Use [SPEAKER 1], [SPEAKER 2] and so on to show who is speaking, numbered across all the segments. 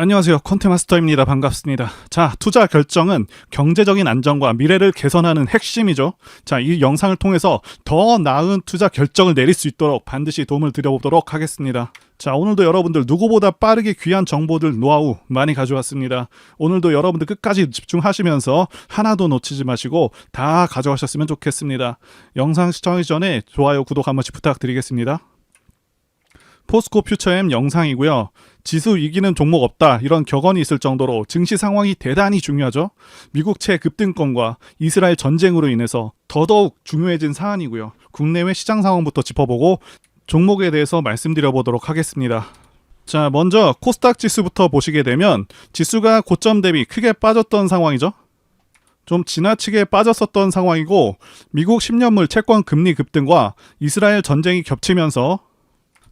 [SPEAKER 1] 안녕하세요. 콘테마스터입니다. 반갑습니다. 자, 투자 결정은 경제적인 안정과 미래를 개선하는 핵심이죠. 자, 이 영상을 통해서 더 나은 투자 결정을 내릴 수 있도록 반드시 도움을 드려보도록 하겠습니다. 자, 오늘도 여러분들 누구보다 빠르게 귀한 정보들, 노하우 많이 가져왔습니다. 오늘도 여러분들 끝까지 집중하시면서 하나도 놓치지 마시고 다 가져가셨으면 좋겠습니다. 영상 시청하기 전에 좋아요, 구독 한 번씩 부탁드리겠습니다. 포스코 퓨처엠 영상이고요. 지수 이기는 종목 없다, 이런 격언이 있을 정도로 증시 상황이 대단히 중요하죠. 미국 최급등권과 이스라엘 전쟁으로 인해서 더더욱 중요해진 사안이고요. 국내외 시장 상황부터 짚어보고 종목에 대해서 말씀드려보도록 하겠습니다. 자, 먼저 코스닥 지수부터 보시게 되면 지수가 고점 대비 크게 빠졌던 상황이죠. 좀 지나치게 빠졌었던 상황이고, 미국 10년물 채권 금리 급등과 이스라엘 전쟁이 겹치면서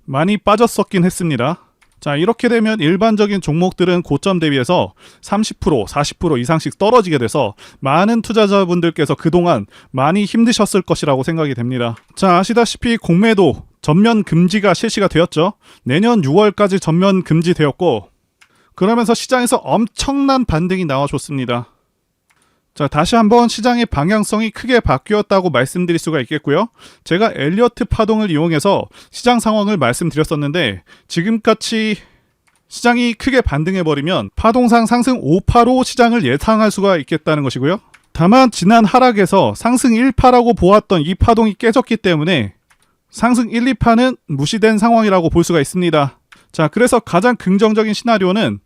[SPEAKER 1] 많이 빠졌었긴 했습니다. 자, 이렇게 되면 일반적인 종목들은 고점 대비해서 30%, 40% 이상씩 떨어지게 돼서 많은 투자자분들께서 그동안 많이 힘드셨을 것이라고 생각이 됩니다. 자, 아시다시피 공매도 전면 금지가 실시가 되었죠. 내년 6월까지 전면 금지되었고, 그러면서 시장에서 엄청난 반등이 나와줬습니다. 자, 다시 한번 시장의 방향성이 크게 바뀌었다고 말씀드릴 수가 있겠고요. 제가 엘리어트 파동을 이용해서 시장 상황을 말씀드렸었는데, 지금같이 시장이 크게 반등해버리면 파동상 상승 5파로 시장을 예상할 수가 있겠다는 것이고요. 다만 지난 하락에서 상승 1파라고 보았던 이 파동이 깨졌기 때문에 상승 1, 2파는 무시된 상황이라고 볼 수가 있습니다. 자, 그래서 가장 긍정적인 시나리오는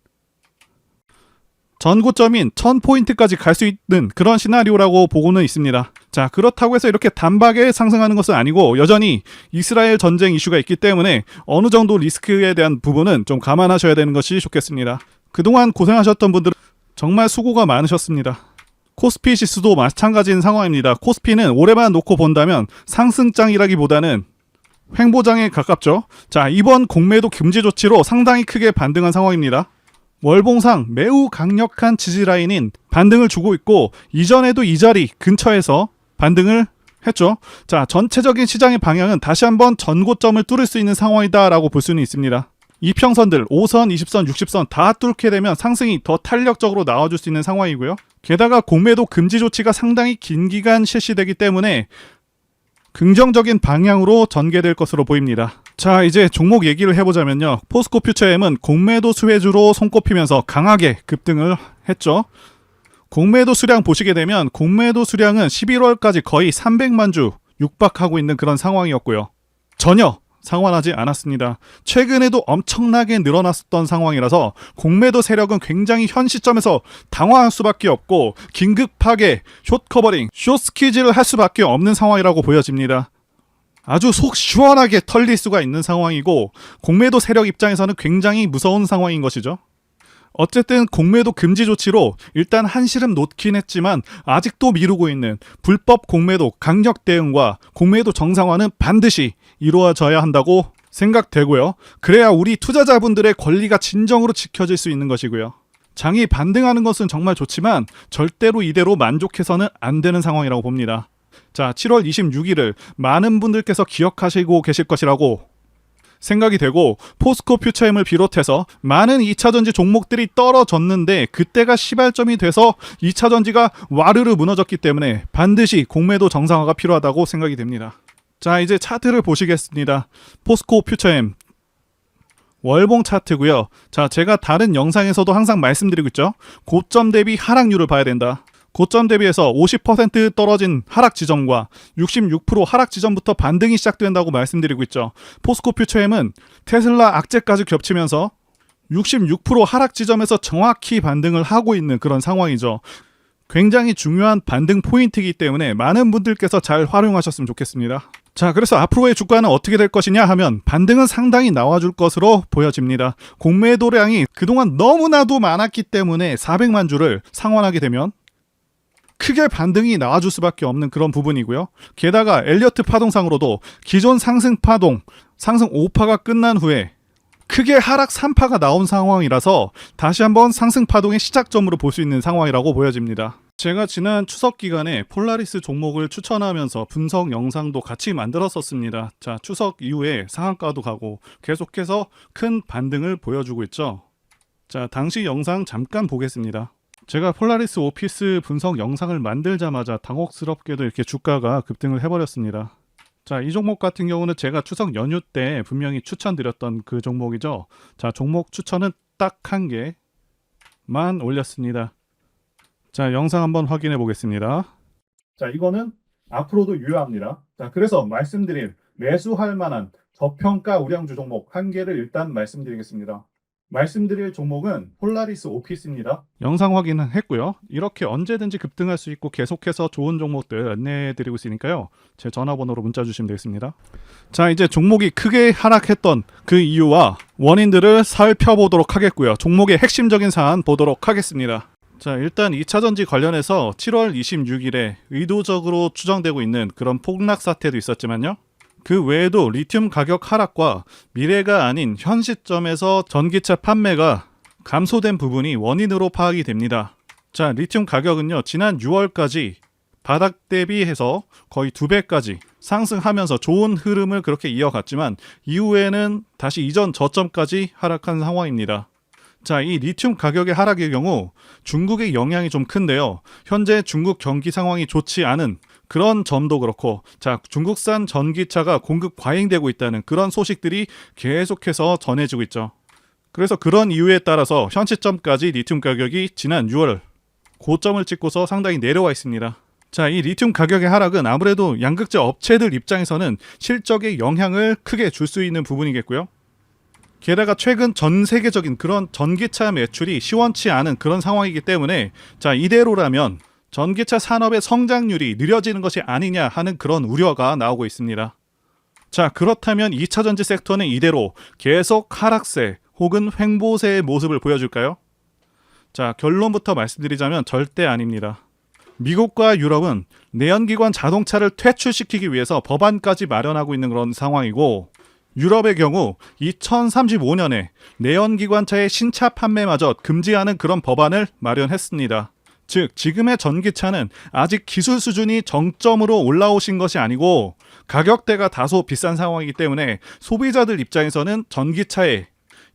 [SPEAKER 1] 전고점인 1000포인트까지 갈 수 있는 그런 시나리오라고 보고는 있습니다. 자, 그렇다고 해서 이렇게 단박에 상승하는 것은 아니고 여전히 이스라엘 전쟁 이슈가 있기 때문에 어느 정도 리스크에 대한 부분은 좀 감안하셔야 되는 것이 좋겠습니다. 그동안 고생하셨던 분들은 정말 수고가 많으셨습니다. 코스피 지수도 마찬가지인 상황입니다. 코스피는 올해만 놓고 본다면 상승장이라기보다는 횡보장에 가깝죠. 자, 이번 공매도 금지 조치로 상당히 크게 반등한 상황입니다. 월봉상 매우 강력한 지지라인인 반등을 주고 있고, 이전에도 이 자리 근처에서 반등을 했죠. 자, 전체적인 시장의 방향은 다시 한번 전고점을 뚫을 수 있는 상황이다 라고 볼 수는 있습니다. 이평선들 5선, 20선, 60선 다 뚫게 되면 상승이 더 탄력적으로 나와줄 수 있는 상황이고요. 게다가 공매도 금지 조치가 상당히 긴 기간 실시되기 때문에 긍정적인 방향으로 전개될 것으로 보입니다. 자, 이제 종목 얘기를 해보자면요. 포스코 퓨처엠은 공매도 수혜주로 손꼽히면서 강하게 급등을 했죠. 공매도 수량 보시게 되면 공매도 수량은 11월까지 거의 300만 주 육박하고 있는 그런 상황이었고요. 전혀 상환하지 않았습니다. 최근에도 엄청나게 늘어났었던 상황이라서 공매도 세력은 굉장히 현 시점에서 당황할 수밖에 없고, 긴급하게 숏커버링, 숏스퀴즈를 할 수밖에 없는 상황이라고 보여집니다. 아주 속 시원하게 털릴 수가 있는 상황이고, 공매도 세력 입장에서는 굉장히 무서운 상황인 것이죠. 어쨌든 공매도 금지 조치로 일단 한시름 놓긴 했지만 아직도 미루고 있는 불법 공매도 강력 대응과 공매도 정상화는 반드시 이루어져야 한다고 생각되고요. 그래야 우리 투자자분들의 권리가 진정으로 지켜질 수 있는 것이고요. 장이 반등하는 것은 정말 좋지만 절대로 이대로 만족해서는 안 되는 상황이라고 봅니다. 자, 7월 26일을 많은 분들께서 기억하시고 계실 것이라고 생각이 되고, 포스코 퓨처엠을 비롯해서 많은 2차전지 종목들이 떨어졌는데 그때가 시발점이 돼서 2차전지가 와르르 무너졌기 때문에 반드시 공매도 정상화가 필요하다고 생각이 됩니다. 자, 이제 차트를 보시겠습니다. 포스코 퓨처엠 월봉 차트고요. 자, 제가 다른 영상에서도 항상 말씀드리고 있죠. 고점 대비 하락률을 봐야 된다. 고점 대비해서 50% 떨어진 하락 지점과 66% 하락 지점부터 반등이 시작된다고 말씀드리고 있죠. 포스코 퓨처엠은 테슬라 악재까지 겹치면서 66% 하락 지점에서 정확히 반등을 하고 있는 그런 상황이죠. 굉장히 중요한 반등 포인트이기 때문에 많은 분들께서 잘 활용하셨으면 좋겠습니다. 자, 그래서 앞으로의 주가는 어떻게 될 것이냐 하면 반등은 상당히 나와줄 것으로 보여집니다. 공매도량이 그동안 너무나도 많았기 때문에 400만 주를 상환하게 되면 크게 반등이 나와줄 수밖에 없는 그런 부분이고요. 게다가 엘리어트 파동상으로도 기존 상승 파동, 상승 5파가 끝난 후에 크게 하락 3파가 나온 상황이라서 다시 한번 상승 파동의 시작점으로 볼 수 있는 상황이라고 보여집니다. 제가 지난 추석 기간에 폴라리스 종목을 추천하면서 분석 영상도 같이 만들었었습니다. 자, 추석 이후에 상한가도 가고 계속해서 큰 반등을 보여주고 있죠. 자, 당시 영상 잠깐 보겠습니다. 제가 폴라리스 오피스 분석 영상을 만들자마자 당혹스럽게도 이렇게 주가가 급등을 해버렸습니다. 자, 이 종목 같은 경우는 제가 추석 연휴 때 분명히 추천드렸던 그 종목이죠. 자, 종목 추천은 딱 한 개만 올렸습니다. 자, 영상 한번 확인해 보겠습니다. 자, 이거는 앞으로도 유효합니다. 자, 그래서 말씀드릴 매수할 만한 저평가 우량주 종목 한 개를 일단 말씀드리겠습니다. 말씀드릴 종목은 폴라리스 오피스입니다. 영상 확인은 했고요. 이렇게 언제든지 급등할 수 있고 계속해서 좋은 종목들 안내해드리고 있으니까요. 제 전화번호로 문자 주시면 되겠습니다. 자, 이제 종목이 크게 하락했던 그 이유와 원인들을 살펴보도록 하겠고요. 종목의 핵심적인 사안 보도록 하겠습니다. 자, 일단 2차전지 관련해서 7월 26일에 의도적으로 추정되고 있는 그런 폭락 사태도 있었지만요. 그 외에도 리튬 가격 하락과 미래가 아닌 현 시점에서 전기차 판매가 감소된 부분이 원인으로 파악이 됩니다. 자, 리튬 가격은요, 지난 6월까지 바닥 대비해서 거의 2배까지 상승하면서 좋은 흐름을 그렇게 이어갔지만 이후에는 다시 이전 저점까지 하락한 상황입니다. 자, 이 리튬 가격의 하락의 경우 중국의 영향이 좀 큰데요. 현재 중국 경기 상황이 좋지 않은 그런 점도 그렇고, 자, 중국산 전기차가 공급 과잉되고 있다는 그런 소식들이 계속해서 전해지고 있죠. 그래서 그런 이유에 따라서 현 시점까지 리튬 가격이 지난 6월 고점을 찍고서 상당히 내려와 있습니다. 자, 이 리튬 가격의 하락은 아무래도 양극재 업체들 입장에서는 실적에 영향을 크게 줄 수 있는 부분이겠고요. 게다가 최근 전 세계적인 그런 전기차 매출이 시원치 않은 그런 상황이기 때문에, 자, 이대로라면 전기차 산업의 성장률이 느려지는 것이 아니냐 하는 그런 우려가 나오고 있습니다. 자, 그렇다면 2차전지 섹터는 이대로 계속 하락세 혹은 횡보세의 모습을 보여줄까요? 자, 결론부터 말씀드리자면 절대 아닙니다. 미국과 유럽은 내연기관 자동차를 퇴출시키기 위해서 법안까지 마련하고 있는 그런 상황이고, 유럽의 경우 2035년에 내연기관차의 신차 판매마저 금지하는 그런 법안을 마련했습니다. 즉, 지금의 전기차는 아직 기술 수준이 정점으로 올라오신 것이 아니고 가격대가 다소 비싼 상황이기 때문에 소비자들 입장에서는 전기차에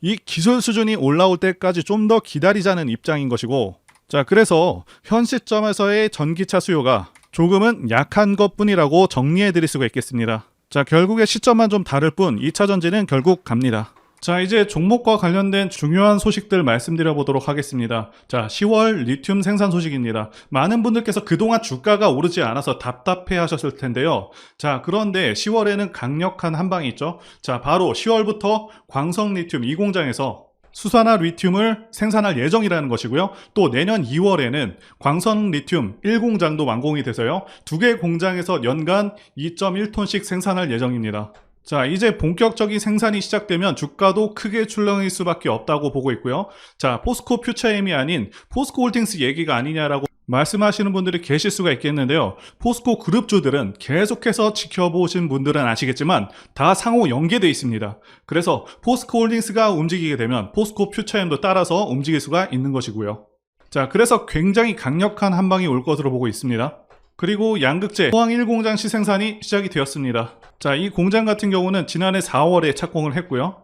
[SPEAKER 1] 이 기술 수준이 올라올 때까지 좀 더 기다리자는 입장인 것이고, 자, 그래서 현 시점에서의 전기차 수요가 조금은 약한 것뿐이라고 정리해 드릴 수가 있겠습니다. 자, 결국에 시점만 좀 다를 뿐 2차전지는 결국 갑니다. 자, 이제 종목과 관련된 중요한 소식들 말씀드려 보도록 하겠습니다. 자, 10월 리튬 생산 소식입니다. 많은 분들께서 그동안 주가가 오르지 않아서 답답해 하셨을 텐데요. 자, 그런데 10월에는 강력한 한방이 있죠. 자, 바로 10월부터 광성 리튬 2공장에서 수산화 리튬을 생산할 예정이라는 것이고요. 또 내년 2월에는 광선 리튬 1공장도 완공이 돼서요. 2개 공장에서 연간 2.1톤씩 생산할 예정입니다. 자, 이제 본격적인 생산이 시작되면 주가도 크게 출렁일 수밖에 없다고 보고 있고요. 자, 포스코 퓨처엠이 아닌 포스코 홀딩스 얘기가 아니냐라고 말씀하시는 분들이 계실 수가 있겠는데요. 포스코 그룹주들은 계속해서 지켜보신 분들은 아시겠지만 다 상호 연계되어 있습니다. 그래서 포스코 홀딩스가 움직이게 되면 포스코 퓨처엠도 따라서 움직일 수가 있는 것이고요. 자, 그래서 굉장히 강력한 한방이 올 것으로 보고 있습니다. 그리고 양극재 포항 1공장 시생산이 시작이 되었습니다. 자, 이 공장 같은 경우는 지난해 4월에 착공을 했고요.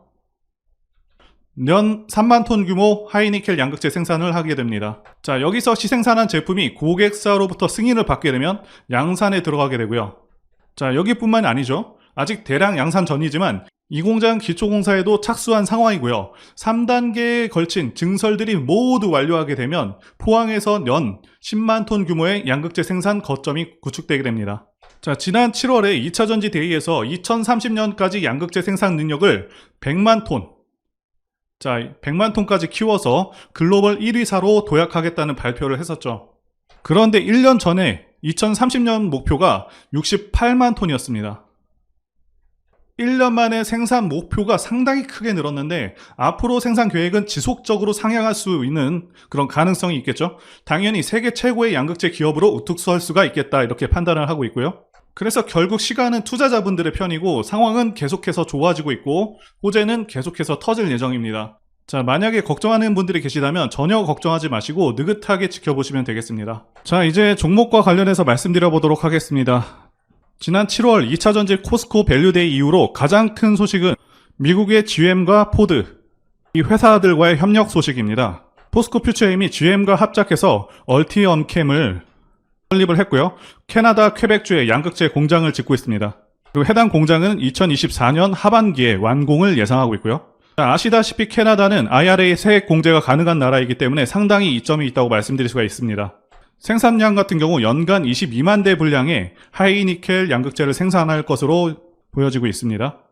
[SPEAKER 1] 년 3만 톤 규모 하이니켈 양극재 생산을 하게 됩니다. 자, 여기서 시생산한 제품이 고객사로부터 승인을 받게 되면 양산에 들어가게 되고요. 자, 여기뿐만이 아니죠. 아직 대량 양산 전이지만 이 공장 기초공사에도 착수한 상황이고요. 3단계에 걸친 증설들이 모두 완료하게 되면 포항에서 연 10만 톤 규모의 양극재 생산 거점이 구축되게 됩니다. 자, 지난 7월에 2차전지 대회에서 2030년까지 양극재 생산 능력을 100만 톤, 자, 100만 톤까지 키워서 글로벌 1위사로 도약하겠다는 발표를 했었죠. 그런데 1년 전에 2030년 목표가 68만 톤이었습니다. 1년 만에 생산 목표가 상당히 크게 늘었는데 앞으로 생산 계획은 지속적으로 상향할 수 있는 그런 가능성이 있겠죠. 당연히 세계 최고의 양극재 기업으로 우뚝 설 수가 있겠다, 이렇게 판단을 하고 있고요. 그래서 결국 시간은 투자자분들의 편이고 상황은 계속해서 좋아지고 있고 호재는 계속해서 터질 예정입니다. 자, 만약에 걱정하는 분들이 계시다면 전혀 걱정하지 마시고 느긋하게 지켜보시면 되겠습니다. 자, 이제 종목과 관련해서 말씀드려 보도록 하겠습니다. 지난 7월 2차전지 코스코 밸류데이 이후로 가장 큰 소식은 미국의 GM과 포드, 이 회사들과의 협력 소식입니다. 포스코 퓨처엠이 GM과 합작해서 얼티엄캠을 설립을 했고요. 캐나다 퀘벡주에 양극재 공장을 짓고 있습니다. 그리고 해당 공장은 2024년 하반기에 완공을 예상하고 있고요. 아시다시피 캐나다는 IRA 세액 공제가 가능한 나라이기 때문에 상당히 이점이 있다고 말씀드릴 수가 있습니다. 생산량 같은 경우 연간 22만 대 분량의 하이니켈 양극재를 생산할 것으로 보여지고 있습니다.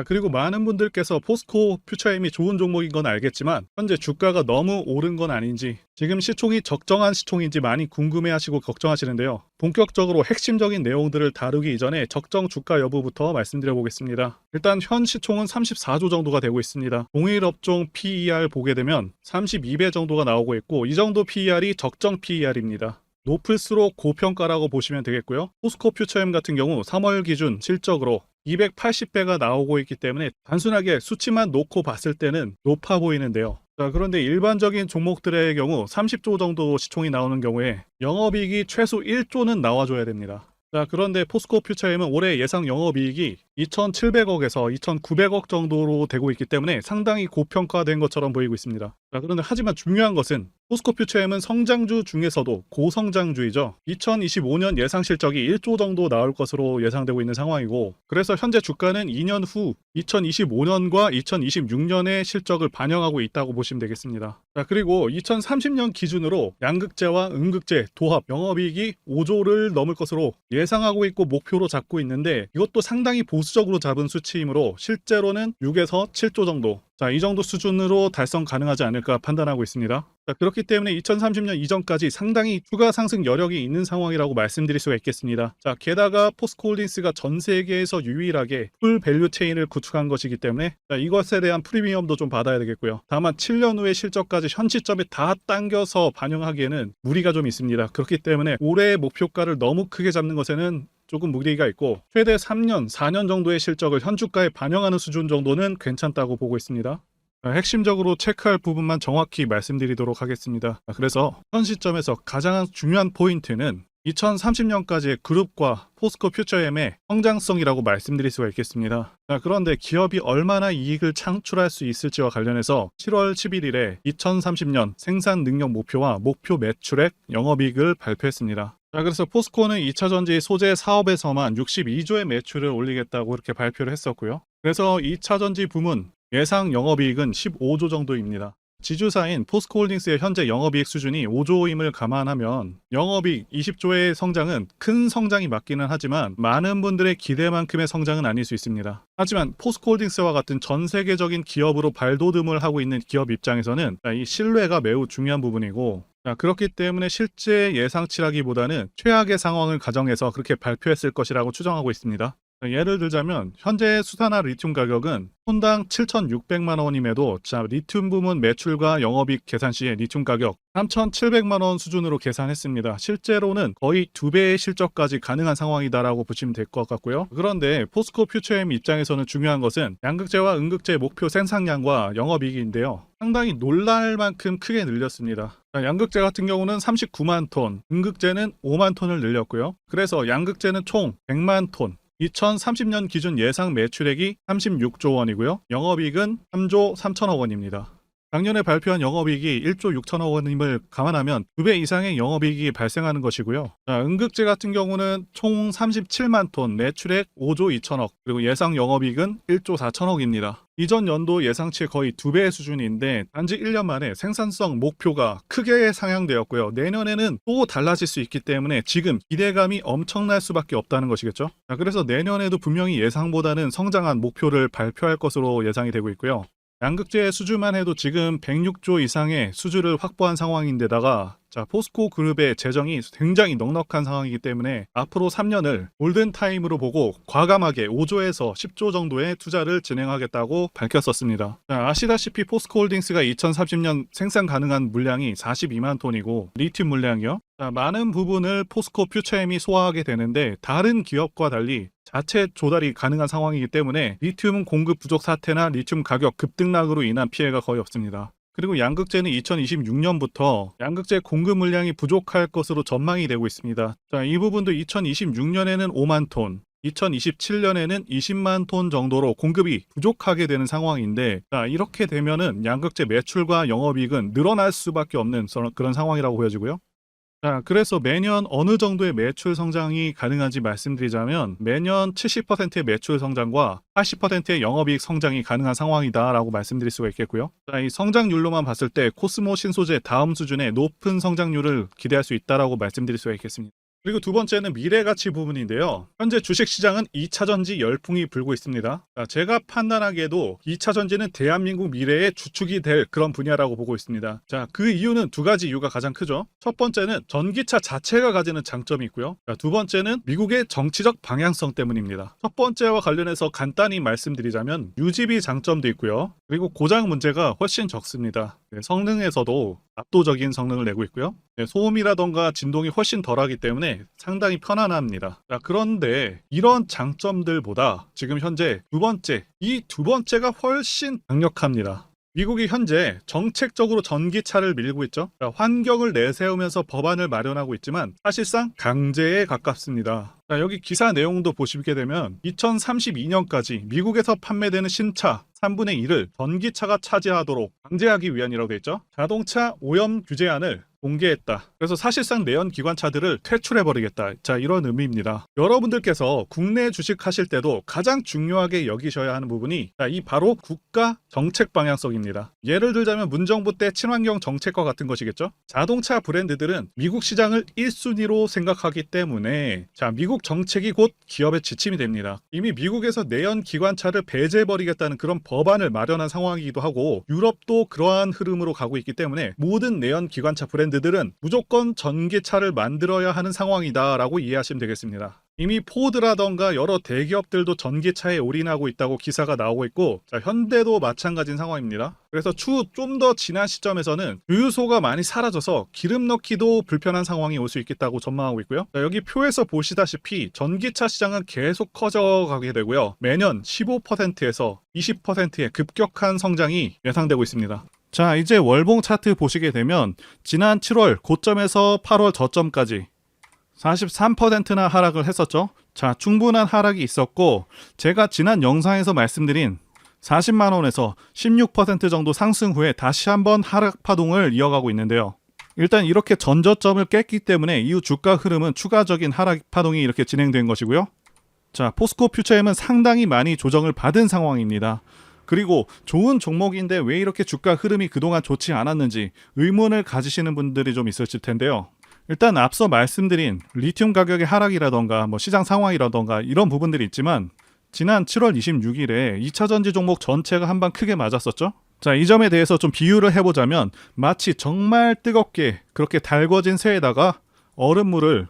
[SPEAKER 1] 그리고 많은 분들께서 포스코 퓨처엠이 좋은 종목인 건 알겠지만 현재 주가가 너무 오른 건 아닌지, 지금 시총이 적정한 시총인지 많이 궁금해하시고 걱정하시는데요. 본격적으로 핵심적인 내용들을 다루기 이전에 적정 주가 여부부터 말씀드려 보겠습니다. 일단 현 시총은 34조 정도가 되고 있습니다. 동일 업종 PER 보게 되면 32배 정도가 나오고 있고, 이 정도 PER이 적정 PER입니다. 높을수록 고평가라고 보시면 되겠고요. 포스코 퓨처엠 같은 경우 3월 기준 실적으로 280배가 나오고 있기 때문에 단순하게 수치만 놓고 봤을 때는 높아 보이는데요. 자, 그런데 일반적인 종목들의 경우 30조 정도 시총이 나오는 경우에 영업이익이 최소 1조는 나와줘야 됩니다. 자, 그런데 포스코 퓨처엠은 올해 예상 영업이익이 2,700억에서 2,900억 정도로 되고 있기 때문에 상당히 고평가된 것처럼 보이고 있습니다. 자, 그런데 하지만 중요한 것은 포스코 퓨처엠은 성장주 중에서도 고성장주이죠. 2025년 예상 실적이 1조 정도 나올 것으로 예상되고 있는 상황이고, 그래서 현재 주가는 2년 후 2025년과 2026년의 실적을 반영하고 있다고 보시면 되겠습니다. 자, 그리고 2030년 기준으로 양극재와 음극재 도합 영업이익이 5조를 넘을 것으로 예상하고 있고 목표로 잡고 있는데, 이것도 상당히 보수적으로 잡은 수치이므로 실제로는 6에서 7조 정도, 자, 이 정도 수준으로 달성 가능하지 않을까 판단하고 있습니다. 자, 그렇기 때문에 2030년 이전까지 상당히 추가 상승 여력이 있는 상황이라고 말씀드릴 수가 있겠습니다. 자, 게다가 포스코홀딩스가 전 세계에서 유일하게 풀 밸류 체인을 구축한 것이기 때문에 이것에 대한 프리미엄도 좀 받아야 되겠고요. 다만 7년 후의 실적까지 현 시점에 다 당겨서 반영하기에는 무리가 좀 있습니다. 그렇기 때문에 올해의 목표가를 너무 크게 잡는 것에는 조금 무리가 있고, 최대 3년, 4년 정도의 실적을 현 주가에 반영하는 수준 정도는 괜찮다고 보고 있습니다. 핵심적으로 체크할 부분만 정확히 말씀드리도록 하겠습니다. 그래서 현 시점에서 가장 중요한 포인트는 2030년까지의 그룹과 포스코 퓨처엠의 성장성이라고 말씀드릴 수가 있겠습니다. 그런데 기업이 얼마나 이익을 창출할 수 있을지와 관련해서 7월 11일에 2030년 생산 능력 목표와 목표 매출액, 영업이익을 발표했습니다. 자, 그래서 포스코는 2차전지 소재 사업에서만 62조의 매출을 올리겠다고 이렇게 발표를 했었고요. 그래서 2차전지 부문 예상 영업이익은 15조 정도입니다. 지주사인 포스코홀딩스의 현재 영업이익 수준이 5조임을 감안하면 영업이익 20조의 성장은 큰 성장이 맞기는 하지만 많은 분들의 기대만큼의 성장은 아닐 수 있습니다. 하지만 포스코홀딩스와 같은 전 세계적인 기업으로 발돋움을 하고 있는 기업 입장에서는 이 신뢰가 매우 중요한 부분이고, 자, 그렇기 때문에 실제 예상치라기보다는 최악의 상황을 가정해서 그렇게 발표했을 것이라고 추정하고 있습니다. 예를 들자면 현재 수산화 리튬 가격은 톤당 7,600만 원임에도, 자, 리튬 부문 매출과 영업이익 계산 시에 리튬 가격 3,700만 원 수준으로 계산했습니다. 실제로는 거의 2배의 실적까지 가능한 상황이다라고 보시면 될 것 같고요. 그런데 포스코 퓨처엠 입장에서는 중요한 것은 양극재와 음극재 목표 생산량과 영업이익인데요. 상당히 놀랄 만큼 크게 늘렸습니다. 양극재 같은 경우는 39만 톤, 음극재는 5만 톤을 늘렸고요. 그래서 양극재는 총 100만 톤, 2030년 기준 예상 매출액이 36조 원이고요. 영업이익은 3조 3천억 원입니다. 작년에 발표한 영업이익이 1조 6천억 원임을 감안하면 2배 이상의 영업이익이 발생하는 것이고요. 자, 음극재 같은 경우는 총 37만 톤, 매출액 5조 2천억, 그리고 예상 영업이익은 1조 4천억입니다. 이전 연도 예상치의 거의 2배의 수준인데 단지 1년 만에 생산성 목표가 크게 상향되었고요. 내년에는 또 달라질 수 있기 때문에 지금 기대감이 엄청날 수밖에 없다는 것이겠죠. 자, 그래서 내년에도 분명히 예상보다는 성장한 목표를 발표할 것으로 예상이 되고 있고요. 양극재 수주만 해도 지금 106조 이상의 수주를 확보한 상황인데다가, 자, 포스코 그룹의 재정이 굉장히 넉넉한 상황이기 때문에 앞으로 3년을 골든타임으로 보고 과감하게 5조에서 10조 정도의 투자를 진행하겠다고 밝혔었습니다. 자, 아시다시피 포스코홀딩스가 2030년 생산 가능한 물량이 42만 톤이고 리튬 물량이요. 자, 많은 부분을 포스코 퓨처엠이 소화하게 되는데 다른 기업과 달리 자체 조달이 가능한 상황이기 때문에 리튬 공급 부족 사태나 리튬 가격 급등락으로 인한 피해가 거의 없습니다. 그리고 양극재는 2026년부터 양극재 공급 물량이 부족할 것으로 전망이 되고 있습니다. 자, 이 부분도 2026년에는 5만 톤, 2027년에는 20만 톤 정도로 공급이 부족하게 되는 상황인데, 자, 이렇게 되면은 양극재 매출과 영업이익은 늘어날 수밖에 없는 그런 상황이라고 보여지고요. 자, 그래서 매년 어느 정도의 매출 성장이 가능한지 말씀드리자면 매년 70%의 매출 성장과 80%의 영업이익 성장이 가능한 상황이다라고 말씀드릴 수가 있겠고요. 자, 이 성장률로만 봤을 때 코스모 신소재 다음 수준의 높은 성장률을 기대할 수 있다라고 말씀드릴 수가 있겠습니다. 그리고 두 번째는 미래가치 부분인데요. 현재 주식시장은 2차전지 열풍이 불고 있습니다. 자, 제가 판단하기에도 2차전지는 대한민국 미래의 주축이 될 그런 분야라고 보고 있습니다. 자, 그 이유는 두 가지 이유가 가장 크죠. 첫 번째는 전기차 자체가 가지는 장점이 있고요. 자, 두 번째는 미국의 정치적 방향성 때문입니다. 첫 번째와 관련해서 간단히 말씀드리자면 유지비 장점도 있고요. 그리고 고장 문제가 훨씬 적습니다. 네, 성능에서도 압도적인 성능을 내고 있고요. 네, 소음이라던가 진동이 훨씬 덜하기 때문에 상당히 편안합니다. 자, 그런데 이런 장점들보다 지금 현재 이 두 번째가 훨씬 강력합니다. 미국이 현재 정책적으로 전기차를 밀고 있죠. 자, 환경을 내세우면서 법안을 마련하고 있지만 사실상 강제에 가깝습니다. 자, 여기 기사 내용도 보시게 되면 2032년까지 미국에서 판매되는 신차 3분의 1을 전기차가 차지하도록 강제하기 위한이라고 되어 있죠. 자동차 오염 규제안을 공개했다. 그래서 사실상 내연 기관차들을 퇴출해버리겠다. 자, 이런 의미입니다. 여러분들께서 국내 주식하실 때도 가장 중요하게 여기셔야 하는 부분이 이 바로 국가 정책 방향성입니다. 예를 들자면 문정부 때 친환경 정책과 같은 것이겠죠. 자동차 브랜드들은 미국 시장을 1순위로 생각하기 때문에 자, 미국 정책이 곧 기업의 지침이 됩니다. 이미 미국에서 내연 기관차를 배제해버리겠다는 그런 법안을 마련한 상황이기도 하고 유럽도 그러한 흐름으로 가고 있기 때문에 모든 내연 기관차 브랜드들은 무조건 전기차를 만들어야 하는 상황이다라고 이해하시면 되겠습니다. 이미 포드라던가 여러 대기업들도 전기차에 올인하고 있다고 기사가 나오고 있고 자, 현대도 마찬가지인 상황입니다. 그래서 추후 좀 더 지난 시점에서는 주유소가 많이 사라져서 기름 넣기도 불편한 상황이 올 수 있겠다고 전망하고 있고요. 자, 여기 표에서 보시다시피 전기차 시장은 계속 커져가게 되고요. 매년 15%에서 20%의 급격한 성장이 예상되고 있습니다. 자, 이제 월봉 차트 보시게 되면 지난 7월 고점에서 8월 저점까지 43%나 하락을 했었죠. 자, 충분한 하락이 있었고 제가 지난 영상에서 말씀드린 40만원에서 16% 정도 상승 후에 다시 한번 하락 파동을 이어가고 있는데요. 일단 이렇게 전저점을 깼기 때문에 이후 주가 흐름은 추가적인 하락 파동이 이렇게 진행된 것이고요. 자, 포스코 퓨처엠은 상당히 많이 조정을 받은 상황입니다. 그리고 좋은 종목인데 왜 이렇게 주가 흐름이 그동안 좋지 않았는지 의문을 가지시는 분들이 좀 있으실 텐데요. 일단 앞서 말씀드린 리튬 가격의 하락이라던가 시장 상황이라던가 이런 부분들이 있지만 지난 7월 26일에 2차전지 종목 전체가 한방 크게 맞았었죠. 자, 이 점에 대해서 좀 비유를 해보자면 마치 정말 뜨겁게 그렇게 달궈진 새에다가 얼음물을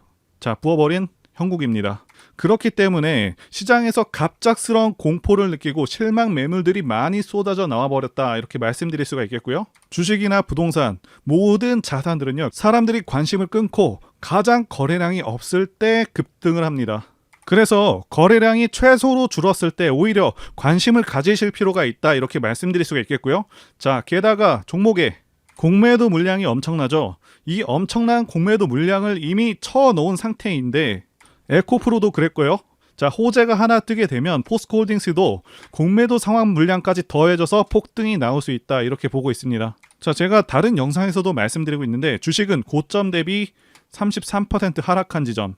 [SPEAKER 1] 부어버린 형국입니다. 그렇기 때문에 시장에서 갑작스러운 공포를 느끼고 실망 매물들이 많이 쏟아져 나와버렸다 이렇게 말씀드릴 수가 있겠고요. 주식이나 부동산 모든 자산들은요 사람들이 관심을 끊고 가장 거래량이 없을 때 급등을 합니다. 그래서 거래량이 최소로 줄었을 때 오히려 관심을 가지실 필요가 있다 이렇게 말씀드릴 수가 있겠고요. 자, 게다가 종목에 공매도 물량이 엄청나죠. 이 엄청난 공매도 물량을 이미 쳐놓은 상태인데 에코프로도 그랬고요. 자, 호재가 하나 뜨게 되면 포스코홀딩스도 공매도 상황 물량까지 더해져서 폭등이 나올 수 있다 이렇게 보고 있습니다. 자, 제가 다른 영상에서도 말씀드리고 있는데 주식은 고점 대비 33% 하락한 지점,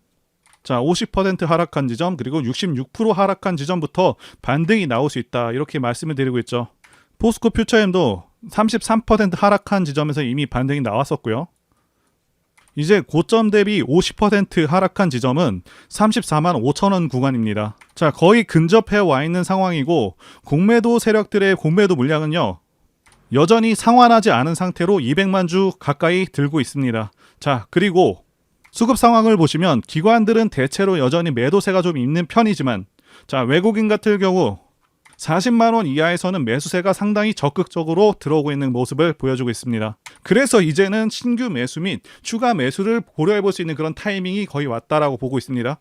[SPEAKER 1] 자, 50% 하락한 지점, 그리고 66% 하락한 지점부터 반등이 나올 수 있다 이렇게 말씀을 드리고 있죠. 포스코 퓨처엠도 33% 하락한 지점에서 이미 반등이 나왔었고요. 이제 고점 대비 50% 하락한 지점은 34만 5천원 구간입니다. 자, 거의 근접해 와 있는 상황이고 공매도 세력들의 공매도 물량은요 여전히 상환하지 않은 상태로 200만 주 가까이 들고 있습니다. 자, 그리고 수급 상황을 보시면 기관들은 대체로 여전히 매도세가 좀 있는 편이지만 자, 외국인 같은 경우 40만원 이하에서는 매수세가 상당히 적극적으로 들어오고 있는 모습을 보여주고 있습니다. 그래서 이제는 신규 매수 및 추가 매수를 고려해 볼 수 있는 그런 타이밍이 거의 왔다라고 보고 있습니다.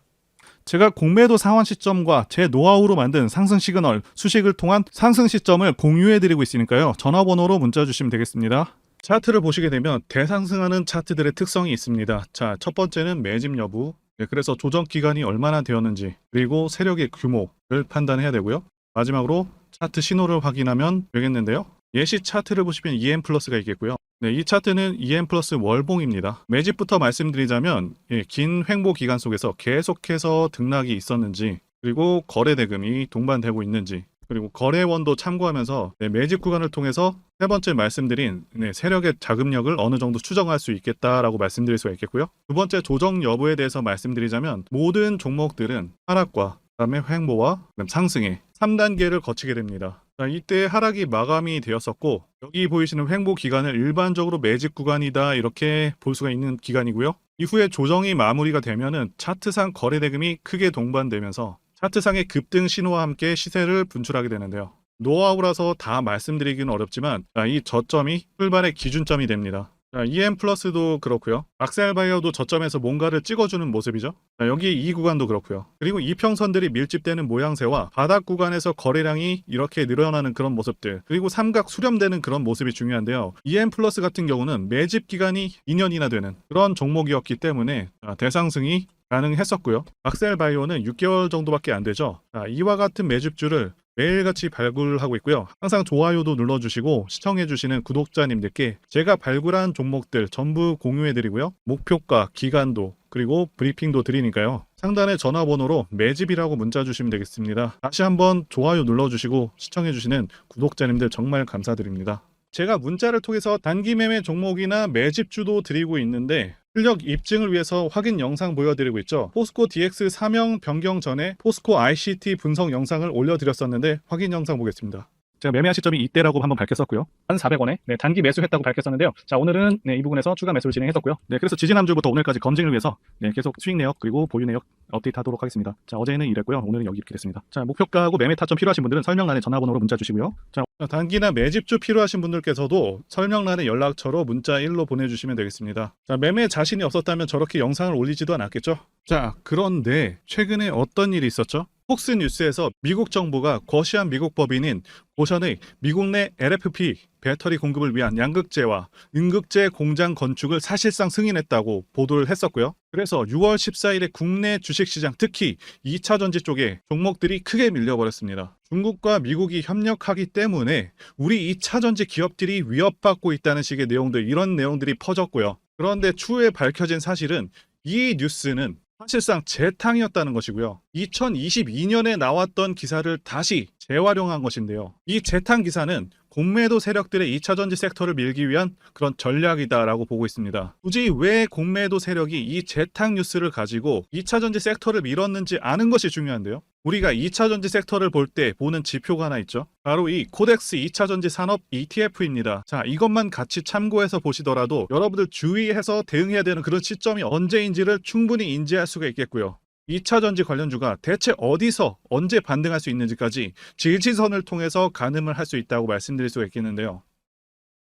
[SPEAKER 1] 제가 공매도 상환 시점과 제 노하우로 만든 상승 시그널, 수식을 통한 상승 시점을 공유해 드리고 있으니까요. 전화번호로 문자 주시면 되겠습니다. 차트를 보시게 되면 대상승하는 차트들의 특성이 있습니다. 자, 첫 번째는 매집 여부, 그래서 조정 기간이 얼마나 되었는지 그리고 세력의 규모를 판단해야 되고요. 마지막으로 차트 신호를 확인하면 되겠는데요. 예시 차트를 보시면 EM 플러스가 있겠고요. 이 차트는 EM 플러스 월봉입니다. 매집부터 말씀드리자면 긴 횡보 기간 속에서 계속해서 등락이 있었는지 그리고 거래 대금이 동반되고 있는지 그리고 거래원도 참고하면서 매집 구간을 통해서 세 번째 말씀드린 세력의 자금력을 어느 정도 추정할 수 있겠다라고 말씀드릴 수가 있겠고요. 두 번째 조정 여부에 대해서 말씀드리자면 모든 종목들은 하락과 그다음에 횡보와 그다음 상승의 3단계를 거치게 됩니다. 자, 이때 하락이 마감이 되었었고 여기 보이시는 횡보 기간을 일반적으로 매집 구간이다 이렇게 볼 수가 있는 기간이고요. 이후에 조정이 마무리가 되면은 차트상 거래 대금이 크게 동반되면서 차트상의 급등 신호와 함께 시세를 분출하게 되는데요. 노하우라서 다 말씀드리기는 어렵지만 이 저점이 출발의 기준점이 됩니다. EM 플러스도 그렇고요. 악셀바이어도 저점에서 뭔가를 찍어주는 모습이죠. 여기 이 구간도 그렇고요. 그리고 이평선들이 밀집되는 모양새와 바닥 구간에서 거래량이 이렇게 늘어나는 그런 모습들 그리고 삼각 수렴되는 그런 모습이 중요한데요. EM 플러스 같은 경우는 매집 기간이 2년이나 되는 그런 종목이었기 때문에 대상승이 가능했었고요. 악셀바이오는 6개월 정도밖에 안 되죠. 이와 같은 매집주를 매일같이 발굴하고 있고요. 항상 좋아요도 눌러주시고 시청해주시는 구독자님들께 제가 발굴한 종목들 전부 공유해드리고요. 목표가, 기간도 그리고 브리핑도 드리니까요. 상단의 전화번호로 매집이라고 문자 주시면 되겠습니다. 다시 한번 좋아요 눌러주시고 시청해주시는 구독자님들 정말 감사드립니다. 제가 문자를 통해서 단기 매매 종목이나 매집주도 드리고 있는데 실력 입증을 위해서 확인 영상 보여드리고 있죠. 포스코 DX 사명 변경 전에 포스코 ICT 분석 영상을 올려드렸었는데 확인 영상 보겠습니다. 제가 매매한 시점이 이때라고 한번 밝혔었고요. 1,400원에 단기 매수했다고 밝혔었는데요. 자, 오늘은 이 부분에서 추가 매수를 진행했었고요. 그래서 지지난주부터 오늘까지 검증을 위해서 계속 수익 내역 그리고 보유 내역 업데이트하도록 하겠습니다. 자, 어제는 이랬고요. 오늘은 여기 이렇게 됐습니다. 자, 목표가하고 매매 타점 필요하신 분들은 설명란에 전화번호로 문자 주시고요. 자, 단기나 매집주 필요하신 분들께서도 설명란에 연락처로 문자 1로 보내주시면 되겠습니다. 자, 매매 자신이 없었다면 저렇게 영상을 올리지도 않았겠죠. 자, 그런데 최근에 어떤 일이 있었죠? 폭스뉴스에서 미국 정부가 거시한 미국 법인인 고션의 미국 내 LFP 배터리 공급을 위한 양극재와 음극재 공장 건축을 사실상 승인했다고 보도를 했었고요. 그래서 6월 14일에 국내 주식시장 특히 2차전지 쪽에 종목들이 크게 밀려버렸습니다. 중국과 미국이 협력하기 때문에 우리 2차전지 기업들이 위협받고 있다는 식의 내용들 이런 내용들이 퍼졌고요. 그런데 추후에 밝혀진 사실은 이 뉴스는 사실상 재탕이었다는 것이고요. 2022년에 나왔던 기사를 다시 재활용한 것인데요. 이 재탕 기사는 공매도 세력들의 2차전지 섹터를 밀기 위한 그런 전략이다라고 보고 있습니다. 굳이 왜 공매도 세력이 이 재탕 뉴스를 가지고 2차전지 섹터를 밀었는지 아는 것이 중요한데요. 우리가 2차전지 섹터를 볼 때 보는 지표가 하나 있죠. 바로 이 코덱스 2차전지 산업 ETF입니다. 자, 이것만 같이 참고해서 보시더라도 여러분들 주의해서 대응해야 되는 그런 시점이 언제인지를 충분히 인지할 수가 있겠고요. 2차전지 관련주가 대체 어디서 언제 반등할 수 있는지까지 지지선을 통해서 가늠을 할 수 있다고 말씀드릴 수가 있겠는데요.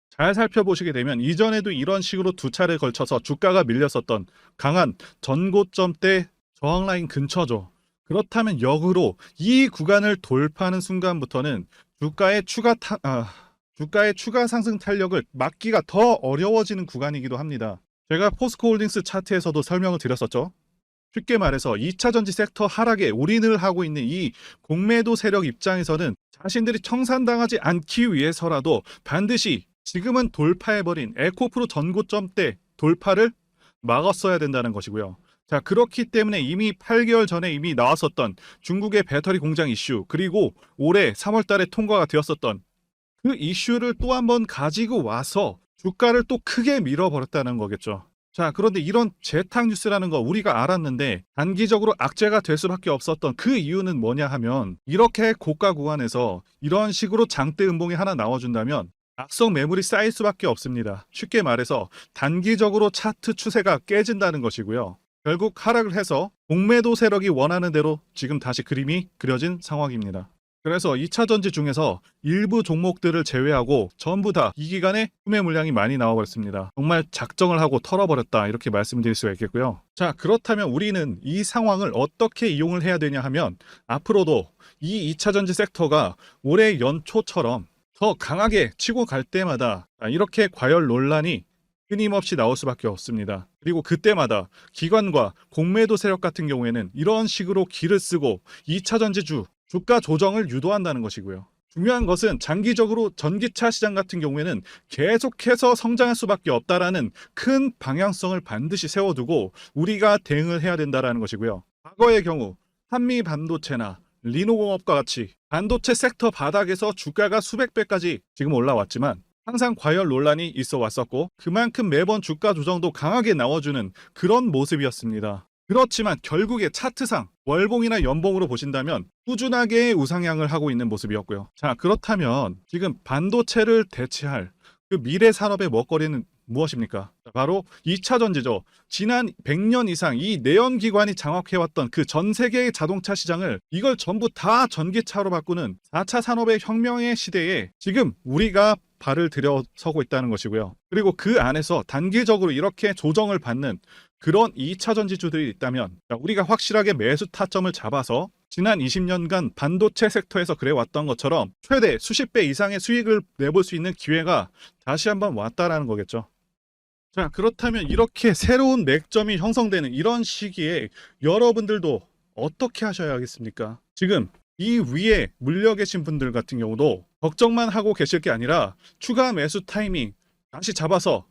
[SPEAKER 1] 잘 살펴보시게 되면 이전에도 이런 식으로 두 차례 걸쳐서 주가가 밀렸었던 강한 전고점대 저항라인 근처죠. 그렇다면 역으로 이 구간을 돌파하는 순간부터는 주가의 추가 상승 탄력을 막기가 더 어려워지는 구간이기도 합니다. 제가 포스코홀딩스 차트에서도 설명을 드렸었죠. 쉽게 말해서 2차전지 섹터 하락에 올인을 하고 있는 이 공매도 세력 입장에서는 자신들이 청산당하지 않기 위해서라도 반드시 지금은 돌파해버린 에코프로 전고점대 돌파를 막았어야 된다는 것이고요. 자, 그렇기 때문에 이미 8개월 전에 이미 나왔었던 중국의 배터리 공장 이슈 그리고 올해 3월 달에 통과가 되었었던 그 이슈를 또 한번 가지고 와서 주가를 또 크게 밀어버렸다는 거겠죠. 자, 그런데 이런 재탕 뉴스라는 거 우리가 알았는데 단기적으로 악재가 될 수밖에 없었던 그 이유는 뭐냐 하면 이렇게 고가 구간에서 이런 식으로 장대 음봉이 하나 나와준다면 악성 매물이 쌓일 수밖에 없습니다. 쉽게 말해서 단기적으로 차트 추세가 깨진다는 것이고요. 결국 하락을 해서 공매도 세력이 원하는 대로 지금 다시 그림이 그려진 상황입니다. 그래서 2차전지 중에서 일부 종목들을 제외하고 전부 다 이 기간에 구매 물량이 많이 나와버렸습니다. 정말 작정을 하고 털어버렸다 이렇게 말씀드릴 수가 있겠고요. 자, 그렇다면 우리는 이 상황을 어떻게 이용을 해야 되냐 하면 앞으로도 이 2차전지 섹터가 올해 연초처럼 더 강하게 치고 갈 때마다 이렇게 과열 논란이 끊임없이 나올 수밖에 없습니다. 그리고 그때마다 기관과 공매도 세력 같은 경우에는 이런 식으로 기를 쓰고 2차 전지주 주가 조정을 유도한다는 것이고요. 중요한 것은 장기적으로 전기차 시장 같은 경우에는 계속해서 성장할 수밖에 없다라는 큰 방향성을 반드시 세워두고 우리가 대응을 해야 된다는 것이고요. 과거의 경우 한미 반도체나 리노공업과 같이 반도체 섹터 바닥에서 주가가 수백 배까지 지금 올라왔지만 항상 과열 논란이 있어 왔었고 그만큼 매번 주가 조정도 강하게 나와주는 그런 모습이었습니다. 그렇지만 결국에 차트상 월봉이나 연봉으로 보신다면 꾸준하게 우상향을 하고 있는 모습이었고요. 자, 그렇다면 지금 반도체를 대체할 그 미래 산업의 먹거리는 무엇입니까? 바로 2차 전지죠. 지난 100년 이상 이 내연기관이 장악해왔던 그 전 세계의 자동차 시장을 이걸 전부 다 전기차로 바꾸는 4차 산업의 혁명의 시대에 지금 우리가 발을 들여서고 있다는 것이고요. 그리고 그 안에서 단기적으로 이렇게 조정을 받는 그런 2차 전지주들이 있다면 우리가 확실하게 매수 타점을 잡아서 지난 20년간 반도체 섹터에서 그래왔던 것처럼 최대 수십 배 이상의 수익을 내볼 수 있는 기회가 다시 한번 왔다라는 거겠죠. 자, 그렇다면 이렇게 새로운 맥점이 형성되는 이런 시기에 여러분들도 어떻게 하셔야겠습니까? 지금 이 위에 물려 계신 분들 같은 경우도 걱정만 하고 계실 게 아니라 추가 매수 타이밍 다시 잡아서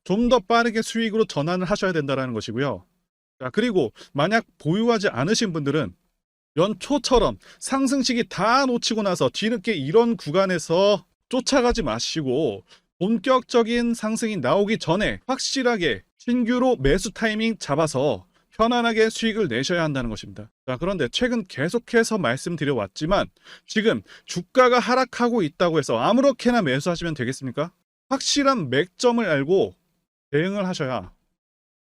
[SPEAKER 1] 좀 더 빠르게 수익으로 전환을 하셔야 된다는 것이고요. 자, 그리고 만약 보유하지 않으신 분들은 연초처럼 상승시기 다 놓치고 나서 뒤늦게 이런 구간에서 쫓아가지 마시고 본격적인 상승이 나오기 전에 확실하게 신규로 매수 타이밍 잡아서 편안하게 수익을 내셔야 한다는 것입니다. 자, 그런데 최근 계속해서 말씀드려왔지만 지금 주가가 하락하고 있다고 해서 아무렇게나 매수하시면 되겠습니까? 확실한 맥점을 알고 대응을 하셔야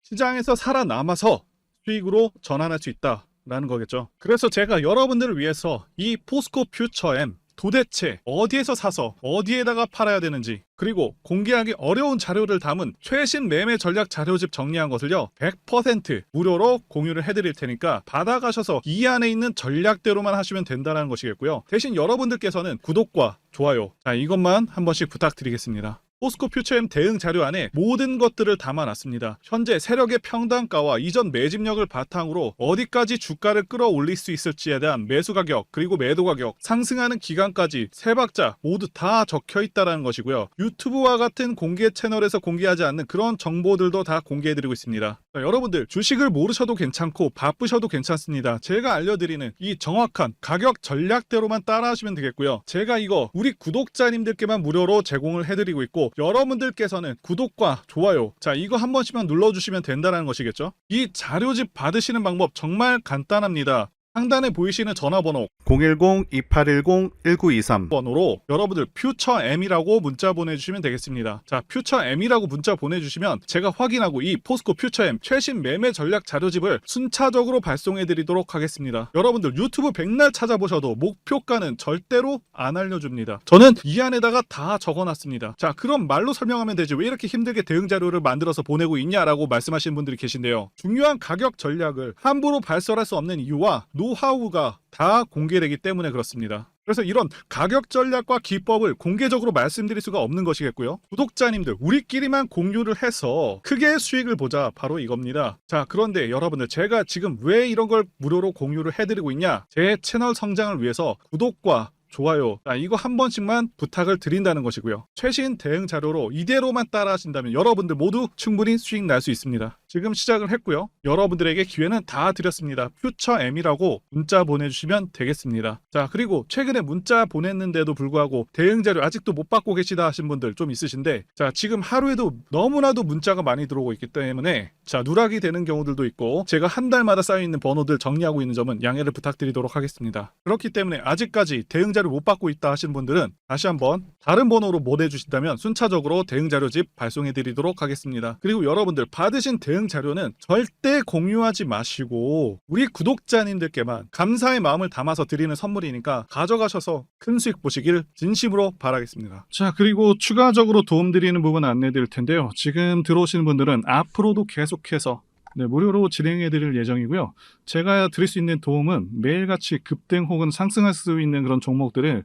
[SPEAKER 1] 시장에서 살아남아서 수익으로 전환할 수 있다라는 거겠죠. 그래서 제가 여러분들을 위해서 이 포스코 퓨처엠 도대체 어디에서 사서 어디에다가 팔아야 되는지 그리고 공개하기 어려운 자료를 담은 최신 매매 전략 자료집 정리한 것을요 100% 무료로 공유를 해드릴 테니까 받아가셔서 이 안에 있는 전략대로만 하시면 된다는 것이겠고요. 대신 여러분들께서는 구독과 좋아요 이것만 한 번씩 부탁드리겠습니다. 포스코 퓨처엠 대응 자료 안에 모든 것들을 담아놨습니다. 현재 세력의 평단가와 이전 매집력을 바탕으로 어디까지 주가를 끌어올릴 수 있을지에 대한 매수 가격 그리고 매도 가격 상승하는 기간까지 세 박자 모두 다 적혀 있다는 것이고요. 유튜브와 같은 공개 채널에서 공개하지 않는 그런 정보들도 다 공개해드리고 있습니다. 자, 여러분들 주식을 모르셔도 괜찮고 바쁘셔도 괜찮습니다. 제가 알려드리는 이 정확한 가격 전략대로만 따라하시면 되겠고요. 제가 이거 우리 구독자님들께만 무료로 제공을 해드리고 있고 여러분들께서는 구독과 좋아요 이거 한 번씩만 눌러주시면 된다는 것이겠죠. 이 자료집 받으시는 방법 정말 간단합니다. 상단에 보이시는 전화번호 010-2810-1923 번호로 여러분들 퓨처엠이라고 문자 보내주시면 되겠습니다. 자, 퓨처엠이라고 문자 보내주시면 제가 확인하고 이 포스코 퓨처엠 최신 매매 전략 자료집을 순차적으로 발송해드리도록 하겠습니다. 여러분들 유튜브 백날 찾아보셔도 목표가는 절대로 안 알려줍니다. 저는 이 안에다가 다 적어놨습니다. 자, 그럼 말로 설명하면 되지 왜 이렇게 힘들게 대응 자료를 만들어서 보내고 있냐라고 말씀하시는 분들이 계신데요. 중요한 가격 전략을 함부로 발설할 수 없는 이유와 노하우가 다 공개되기 때문에 그렇습니다. 그래서 이런 가격 전략과 기법을 공개적으로 말씀드릴 수가 없는 것이겠고요. 구독자님들 우리끼리만 공유를 해서 크게 수익을 보자 바로 이겁니다. 자, 그런데 여러분들 제가 지금 왜 이런 걸 무료로 공유를 해드리고 있냐? 제 채널 성장을 위해서 구독과 좋아요 이거 한 번씩만 부탁을 드린다는 것이고요. 최신 대응 자료로 이대로만 따라 하신다면 여러분들 모두 충분히 수익 날 수 있습니다. 지금 시작을 했고요. 여러분들에게 기회는 다 드렸습니다. 퓨처엠이라고 문자 보내주시면 되겠습니다. 자, 그리고 최근에 문자 보냈는데도 불구하고 대응 자료 아직도 못 받고 계시다 하신 분들 좀 있으신데 자, 지금 하루에도 너무나도 문자가 많이 들어오고 있기 때문에 자, 누락이 되는 경우들도 있고 제가 한 달마다 쌓여있는 번호들 정리하고 있는 점은 양해를 부탁드리도록 하겠습니다. 그렇기 때문에 아직까지 대응 자료 못 받고 있다 하신 분들은 다시 한번 다른 번호로 보내주신다면 순차적으로 대응 자료집 발송해 드리도록 하겠습니다. 그리고 여러분들 받으신 대응 자료는 절대 공유하지 마시고 우리 구독자님들께만 감사의 마음을 담아서 드리는 선물이니까 가져가셔서 큰 수익 보시길 진심으로 바라겠습니다. 자, 그리고 추가적으로 도움드리는 부분 안내 드릴 텐데요. 지금 들어오시는 분들은 앞으로도 계속해서 무료로 진행해 드릴 예정이고요. 제가 드릴 수 있는 도움은 매일같이 급등 혹은 상승할 수 있는 그런 종목들을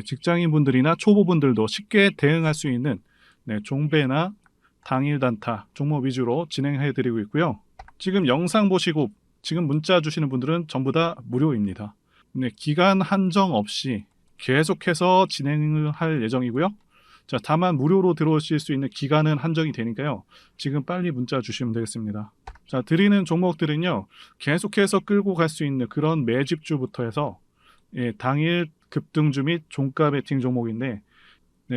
[SPEAKER 1] 직장인분들이나 초보분들도 쉽게 대응할 수 있는 종배나 당일 단타 종목 위주로 진행해 드리고 있고요. 지금 영상 보시고 지금 문자 주시는 분들은 전부 다 무료입니다. 네, 기간 한정 없이 계속해서 진행을 할 예정이고요. 자, 다만 무료로 들어오실 수 있는 기간은 한정이 되니까요. 지금 빨리 문자 주시면 되겠습니다. 자, 드리는 종목들은요. 계속해서 끌고 갈 수 있는 그런 매집주부터 해서 당일 급등주 및 종가 베팅 종목인데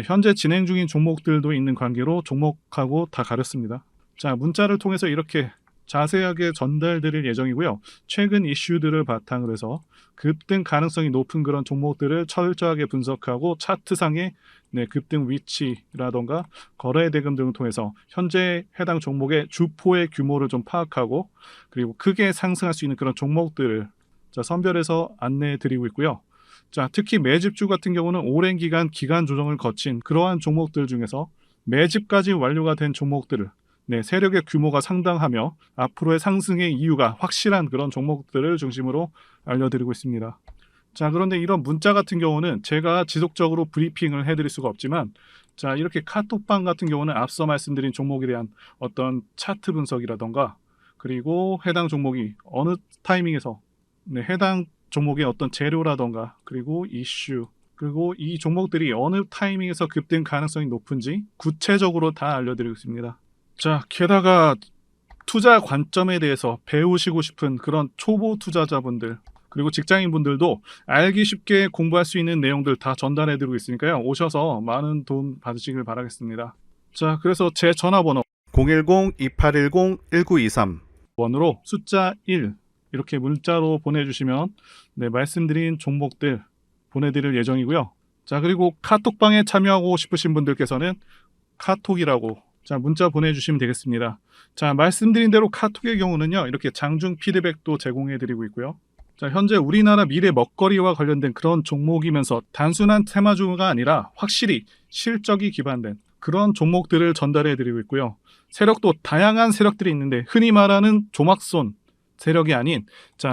[SPEAKER 1] 현재 진행 중인 종목들도 있는 관계로 종목하고 다 가렸습니다. 자, 문자를 통해서 이렇게 자세하게 전달드릴 예정이고요. 최근 이슈들을 바탕으로 해서 급등 가능성이 높은 그런 종목들을 철저하게 분석하고 차트상의 급등 위치라던가 거래 대금 등을 통해서 현재 해당 종목의 주포의 규모를 좀 파악하고 그리고 크게 상승할 수 있는 그런 종목들을 선별해서 안내해 드리고 있고요. 자, 특히 매집주 같은 경우는 오랜 기간 조정을 거친 그러한 종목들 중에서 매집까지 완료가 된 종목들을 세력의 규모가 상당하며 앞으로의 상승의 이유가 확실한 그런 종목들을 중심으로 알려드리고 있습니다. 자, 그런데 이런 문자 같은 경우는 제가 지속적으로 브리핑을 해드릴 수가 없지만 자, 이렇게 카톡방 같은 경우는 앞서 말씀드린 종목에 대한 어떤 차트 분석이라던가 그리고 해당 종목이 어느 타이밍에서 해당 종목의 어떤 재료라던가 그리고 이슈 그리고 이 종목들이 어느 타이밍에서 급등 가능성이 높은지 구체적으로 다 알려드리고 있습니다. 자, 게다가 투자 관점에 대해서 배우시고 싶은 그런 초보 투자자분들 그리고 직장인분들도 알기 쉽게 공부할 수 있는 내용들 다 전달해드리고 있으니까요. 오셔서 많은 도움 받으시길 바라겠습니다. 자, 그래서 제 전화번호 010-2810-1923 번호로 숫자 1 이렇게 문자로 보내주시면 말씀드린 종목들 보내드릴 예정이고요. 자, 그리고 카톡방에 참여하고 싶으신 분들께서는 카톡이라고 문자 보내주시면 되겠습니다. 자, 말씀드린 대로 카톡의 경우는요. 이렇게 장중 피드백도 제공해드리고 있고요. 자, 현재 우리나라 미래 먹거리와 관련된 그런 종목이면서 단순한 테마주가 아니라 확실히 실적이 기반된 그런 종목들을 전달해드리고 있고요. 세력도 다양한 세력들이 있는데 흔히 말하는 조막손 세력이 아닌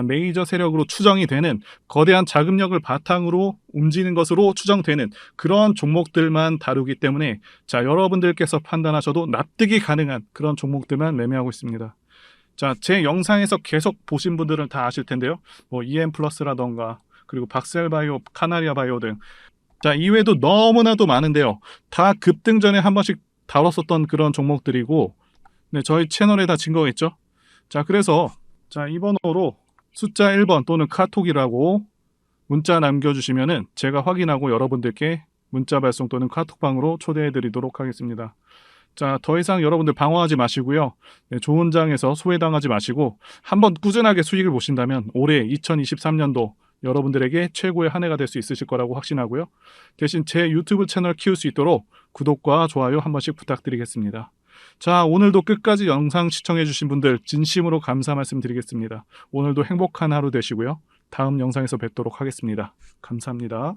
[SPEAKER 1] 메이저 세력으로 추정이 되는 거대한 자금력을 바탕으로 움직이는 것으로 추정되는 그런 종목들만 다루기 때문에 여러분들께서 판단하셔도 납득이 가능한 그런 종목들만 매매하고 있습니다. 자, 제 영상에서 계속 보신 분들은 다 아실 텐데요. EM플러스라던가 그리고 박셀바이오, 카나리아바이오 등 이외에도 너무나도 많은데요. 다 급등 전에 한 번씩 다뤘었던 그런 종목들이고 저희 채널에 다 증거가 있죠. 자, 그래서 이 번호로 숫자 1번 또는 카톡이라고 문자 남겨주시면은 제가 확인하고 여러분들께 문자 발송 또는 카톡방으로 초대해 드리도록 하겠습니다. 자, 더 이상 여러분들 방황하지 마시고요. 좋은 장에서 소외당하지 마시고 한번 꾸준하게 수익을 보신다면 올해 2023년도 여러분들에게 최고의 한 해가 될 수 있으실 거라고 확신하고요. 대신 제 유튜브 채널 키울 수 있도록 구독과 좋아요 한 번씩 부탁드리겠습니다. 자, 오늘도 끝까지 영상 시청해주신 분들 진심으로 감사 말씀드리겠습니다. 오늘도 행복한 하루 되시고요. 다음 영상에서 뵙도록 하겠습니다. 감사합니다.